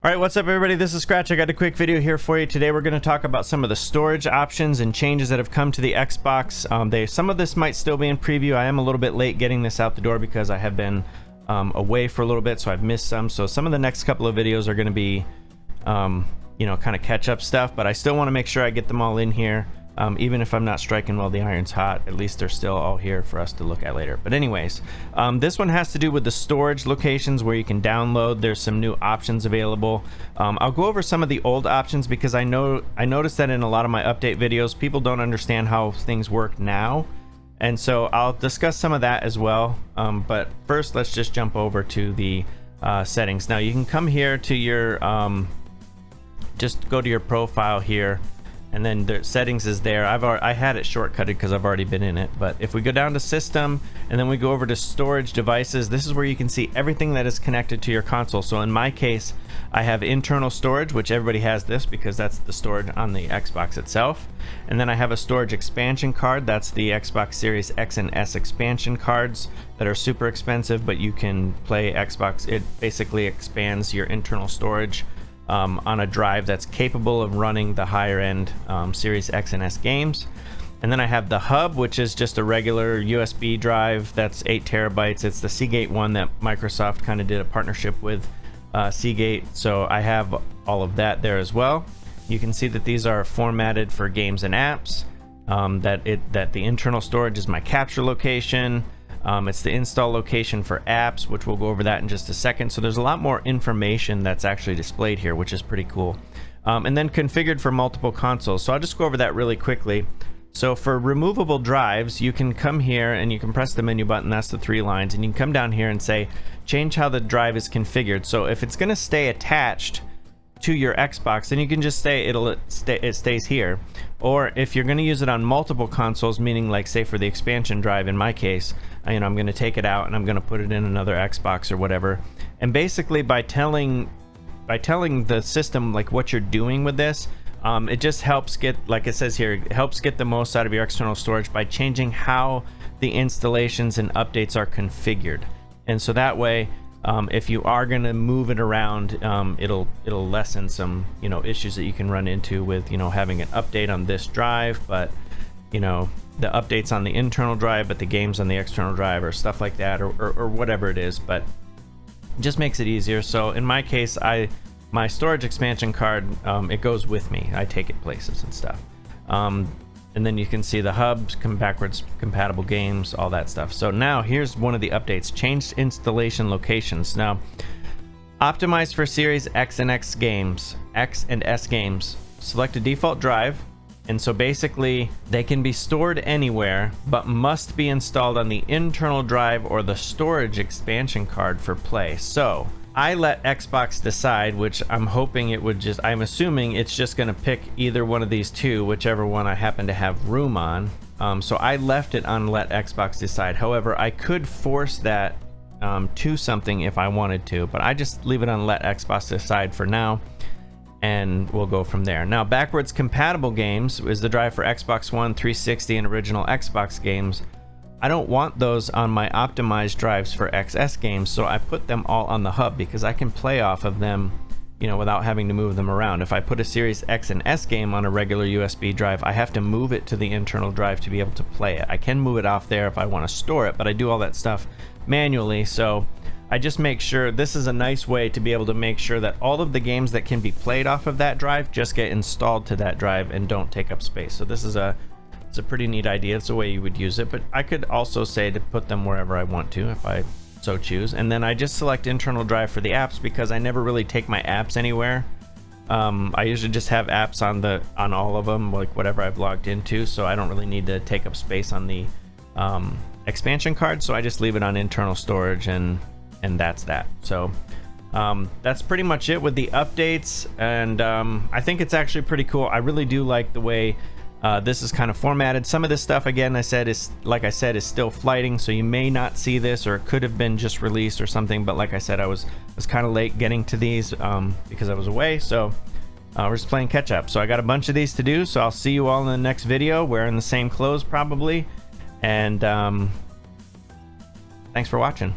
Alright, what's up everybody? This is Scratch. I got a quick video here for you. Today we're going to talk about some of the storage options and changes that have come to the Xbox. Some of this might still be in preview. I am a little bit late getting this out the door because I have been away for a little bit, so I've missed some. So some of the next couple of videos are going to be, you know, kind of catch up stuff, but I still want to make sure I get them all in here. Even if I'm not striking while the iron's hot, at least they're still all here for us to look at later. But anyways, this one has to do with the storage locations where you can download. There's some new options available. I'll go over some of the old options because I noticed that in a lot of my update videos, people don't understand how things work now. And so I'll discuss some of that as well. But first, let's just jump over to the settings. Now you can come here to your, just go to your profile here. And then the settings is there. I had it shortcutted because I've already been in it. But if we go down to system and then we go over to storage devices, this is where you can see everything that is connected to your console. So in my case, I have internal storage, which everybody has this because that's the storage on the Xbox itself. And then I have a storage expansion card. That's the Xbox Series X and S expansion cards that are super expensive, but you can play Xbox. It basically expands your internal storage on a drive that's capable of running the higher end Series X and S games. And then I have the hub, which is just a regular USB drive that's 8 terabytes. It's the Seagate one that Microsoft kind of did a partnership with Seagate, so I have all of that there as well. You can see that these are formatted for games and apps, that the internal storage is my capture location. It's the install location for apps, which we'll go over that in just a second. So there's a lot more information that's actually displayed here, which is pretty cool. And then configured for multiple consoles. So I'll just go over that really quickly. So for removable drives, you can come here and you can press the menu button. That's the 3 lines. And you can come down here and say, change how the drive is configured. So if it's going to stay attached to your Xbox, then you can just say it stays here. Or if you're going to use it on multiple consoles, meaning like say for the expansion drive in my case, you know, I'm going to take it out and I'm going to put it in another Xbox or whatever. And basically by telling the system like what you're doing with this, it just helps get, like it says here, it helps get the most out of your external storage by changing how the installations and updates are configured. And so that way, if you are going to move it around, it'll lessen some, you know, issues that you can run into with, you know, having an update on this drive, but you know, the updates on the internal drive, but the games on the external drive or stuff like that, or whatever it is. But it just makes it easier. So in my case, my storage expansion card, it goes with me. I take it places and stuff. And then you can see the hubs, backwards compatible games, all that stuff. So now here's one of the updates: changed installation locations. Now, optimized for Series X and S games. Select a default drive, and so basically they can be stored anywhere, but must be installed on the internal drive or the storage expansion card for play. So I let Xbox decide, which I'm hoping it would just, I'm assuming it's just going to pick either one of these two, whichever one I happen to have room on. So I left it on let Xbox decide. However, I could force that to something if I wanted to, but I just leave it on let Xbox decide for now, and we'll go from there. Now, backwards compatible games is the drive for Xbox One, 360, and original Xbox games. I don't want those on my optimized drives for XS games, so I put them all on the hub because I can play off of them, you know, without having to move them around. If I put a Series X and S game on a regular USB drive, I have to move it to the internal drive to be able to play it. I can move it off there if I want to store it, but I do all that stuff manually, so I just make sure this is a nice way to be able to make sure that all of the games that can be played off of that drive just get installed to that drive and don't take up space. So this is it's a pretty neat idea. It's the way you would use it, but I could also say to put them wherever I want to if I so choose. And then I just select internal drive for the apps because I never really take my apps anywhere. I usually just have apps on all of them, like whatever I've logged into, so I don't really need to take up space on the expansion card, so I just leave it on internal storage, and that's that. So that's pretty much it with the updates, and I think it's actually pretty cool. I really do like the way this is kind of formatted. Some of this stuff, again, is still flighting, so you may not see this, or it could have been just released or something. But like I said, I was kind of late getting to these because I was away, so we're just playing catch up. So I got a bunch of these to do, so I'll see you all in the next video, wearing the same clothes probably, and thanks for watching.